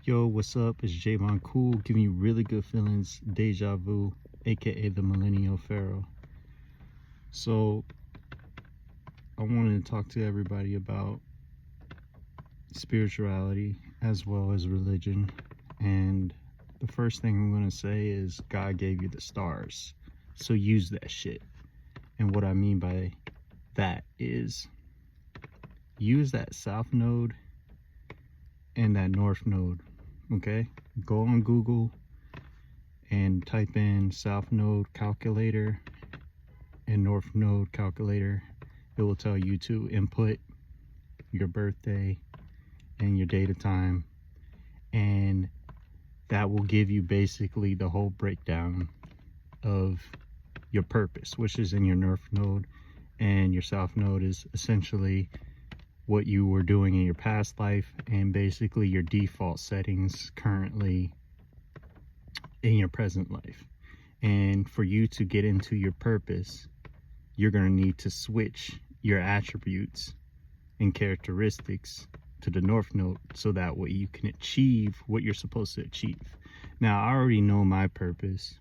Yo, what's up? It's Javon Cool giving you really good feelings, deja vu, aka the Millennial Pharaoh. So, I wanted to talk to everybody about spirituality as well as religion. And the first thing I'm going to say is God gave you the stars. So, use that shit. And what I mean by that is use that south node and that north node. Okay? Go on Google and type in south node calculator and north node calculator. It will tell you to input your birthday and your date of time, and that will give you basically the whole breakdown of your purpose, which is in your north node, and your south node is essentially what you were doing in your past life and basically your default settings currently in your present life. And for you to get into your purpose, you're going to need to switch your attributes and characteristics to the north node so that way you can achieve what you're supposed to achieve. Now, I already know my purpose,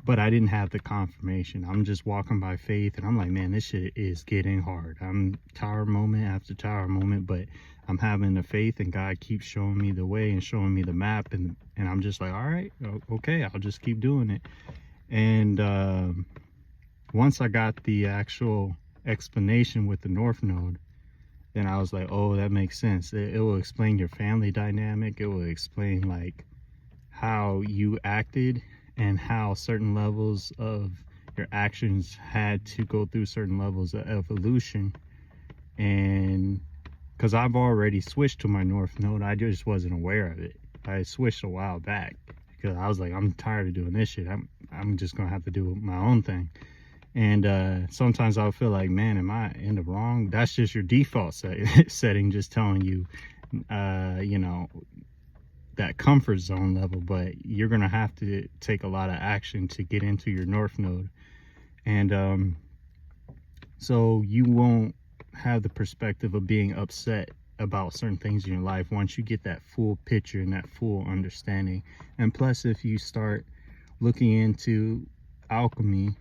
but I didn't have the confirmation. I'm just walking by faith, and I'm like, man, this shit is getting hard. I'm tower moment after tower moment, but I'm having the faith, and God keeps showing me the way and showing me the map, and I'm just like, all right, okay, I'll just keep doing it. And once I got the actual explanation with the north node, then I was like, oh, that makes sense. It will explain your family dynamic. It will explain like how you acted and how certain levels of your actions had to go through certain levels of evolution. And because I've already switched to my north node, I just wasn't aware of it. I switched a while back because I was like, I'm tired of doing this shit. I'm just gonna have to do my own thing. And sometimes I'll feel like, man, am I in the wrong? That's just your default setting, just telling you, you know, that comfort zone level. But you're going to have to take a lot of action to get into your north node. And so you won't have the perspective of being upset about certain things in your life once you get that full picture and that full understanding. And plus, if you start looking into alchemy,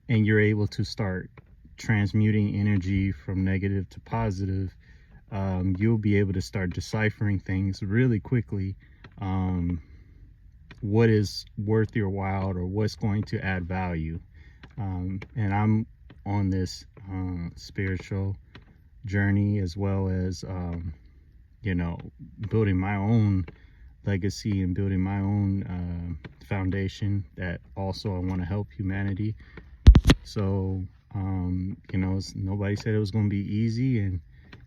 and you're able to start transmuting energy from negative to positive, you'll be able to start deciphering things really quickly. What is worth your while or what's going to add value. And I'm on this spiritual journey as well as, you know, building my own legacy and building my own foundation that also I want to help humanity. So, you know, nobody said it was going to be easy, and,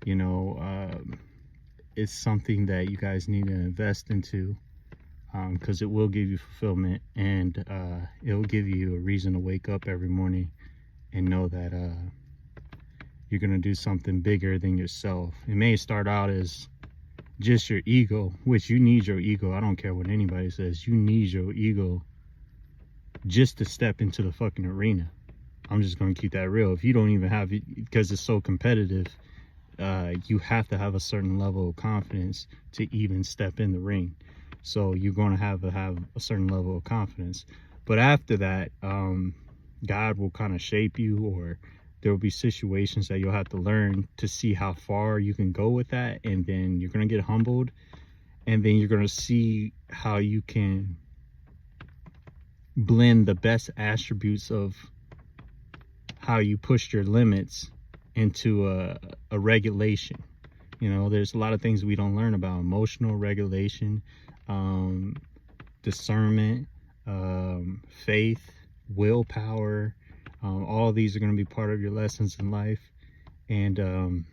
you know, it's something that you guys need to invest into, because it will give you fulfillment, and it will give you a reason to wake up every morning and know that you're going to do something bigger than yourself. It may start out as just your ego, which you need your ego. I don't care what anybody says. You need your ego just to step into the fucking arena. I'm just going to keep that real. If you don't even have it, because it's so competitive, you have to have a certain level of confidence to even step in the ring. So you're going to have a certain level of confidence. But after that, God will kind of shape you, or there will be situations that you'll have to learn to see how far you can go with that. And then you're going to get humbled. And then you're going to see how you can blend the best attributes of how you pushed your limits into a regulation. You know, there's a lot of things we don't learn about: emotional regulation, discernment, faith, willpower. All of these are going to be part of your lessons in life. And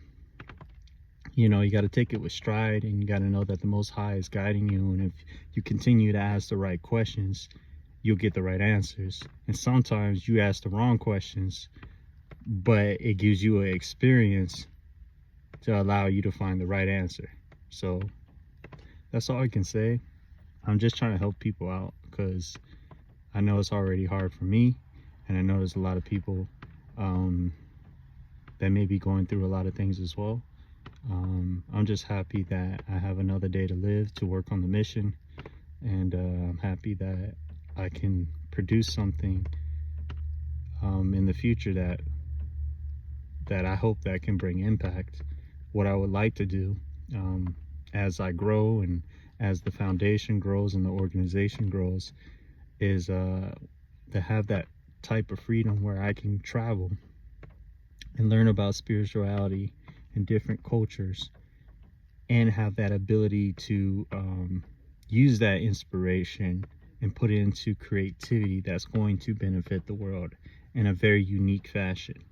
you know, you got to take it with stride, and you got to know that the Most High is guiding you. And if you continue to ask the right questions, you'll get the right answers. And sometimes you ask the wrong questions, but it gives you an experience to allow you to find the right answer. So that's all I can say. I'm just trying to help people out, because I know it's already hard for me, and I know there's a lot of people that may be going through a lot of things as well. I'm just happy that I have another day to live, to work on the mission, and I'm happy that I can produce something in the future that I hope that can bring impact. What I would like to do as I grow and as the foundation grows and the organization grows is to have that type of freedom where I can travel and learn about spirituality in different cultures and have that ability to use that inspiration and put it into creativity that's going to benefit the world in a very unique fashion.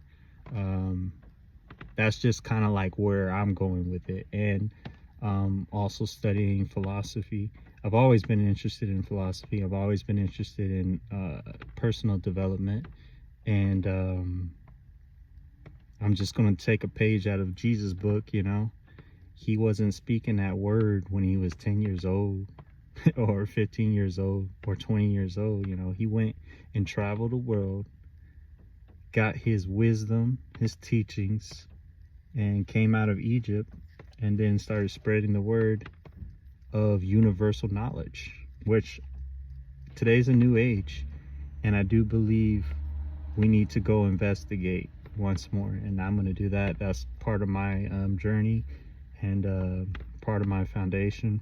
That's just kind of like where I'm going with it. And also studying philosophy. I've always been interested in philosophy. I've always been interested in personal development. And I'm just going to take a page out of Jesus' book, you know. He wasn't speaking that word when he was 10 years old or 15 years old or 20 years old. You know, he went and traveled the world, got his wisdom, his teachings, and came out of Egypt and then started spreading the word of universal knowledge, which today's a new age. And I do believe we need to go investigate once more. And I'm going to do that. That's part of my journey and part of my foundation.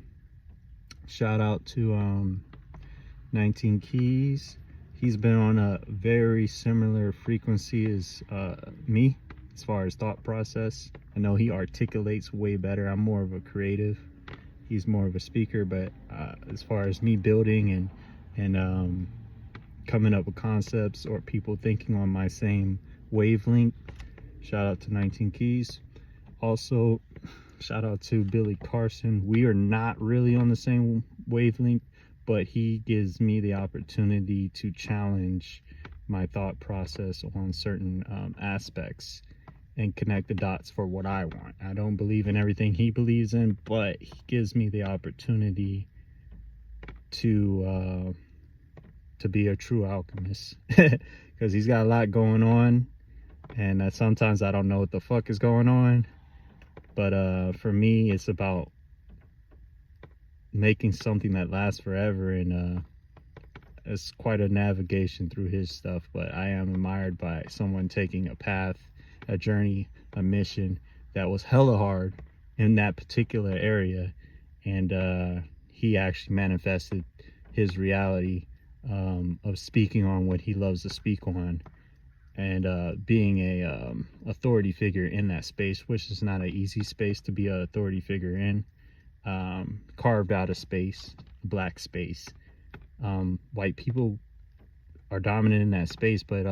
Shout out to 19 Keys. He's been on a very similar frequency as me as far as thought process. I know he articulates way better. I'm more of a creative. He's more of a speaker, but as far as me building and coming up with concepts or people thinking on my same wavelength, shout out to 19 Keys. Also, shout out to Billy Carson. We are not really on the same wavelength, but he gives me the opportunity to challenge my thought process on certain aspects and connect the dots for what I want. I don't believe in everything he believes in, but he gives me the opportunity to be a true alchemist because he's got a lot going on, and sometimes I don't know what the fuck is going on. But for me, it's about making something that lasts forever, and it's quite a navigation through his stuff. But I am admired by someone taking a path, a journey, a mission that was hella hard in that particular area, and he actually manifested his reality of speaking on what he loves to speak on, and being a authority figure in that space, which is not an easy space to be an authority figure in. Carved out a space, black space. White people are dominant in that space, but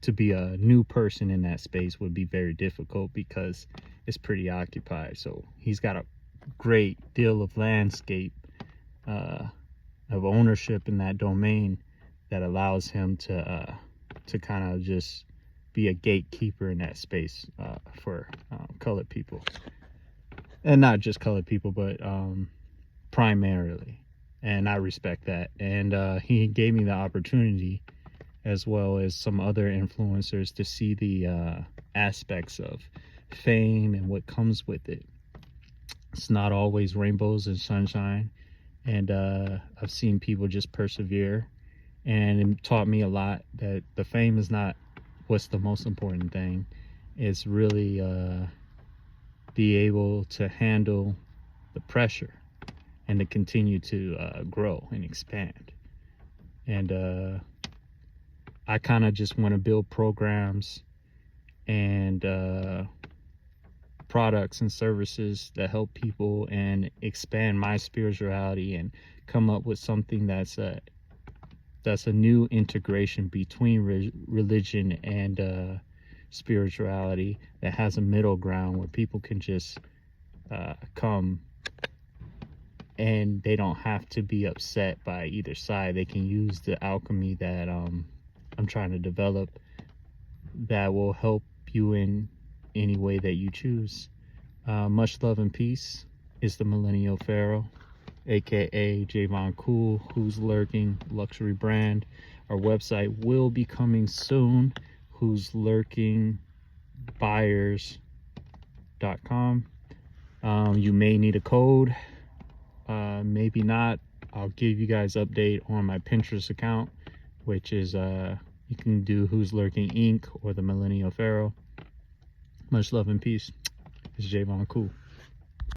to be a new person in that space would be very difficult because it's pretty occupied. So he's got a great deal of landscape of ownership in that domain that allows him to kind of just be a gatekeeper in that space for colored people, and not just colored people, but primarily. And I respect that. And he gave me the opportunity, as well as some other influencers, to see the aspects of fame and what comes with it. It's not always rainbows and sunshine, and I've seen people just persevere, and it taught me a lot that the fame is not what's the most important thing. It's really be able to handle the pressure and to continue to grow and expand. And I kind of just want to build programs and products and services that help people and expand my spirituality and come up with something that's a new integration between religion and spirituality, that has a middle ground where people can just come and they don't have to be upset by either side. They can use the alchemy that I'm trying to develop that will help you in any way that you choose. Much love and peace. It's the Millennial Pharaoh, aka Javon Cool, Who's Lurking luxury brand. Our website will be coming soon, who's lurking buyers.com. You may need a code, maybe not. I'll give you guys update on my Pinterest account, which is you can do Who's Lurking Inc. or the Millennial Pharaoh. Much love and peace. It's Javon Cool.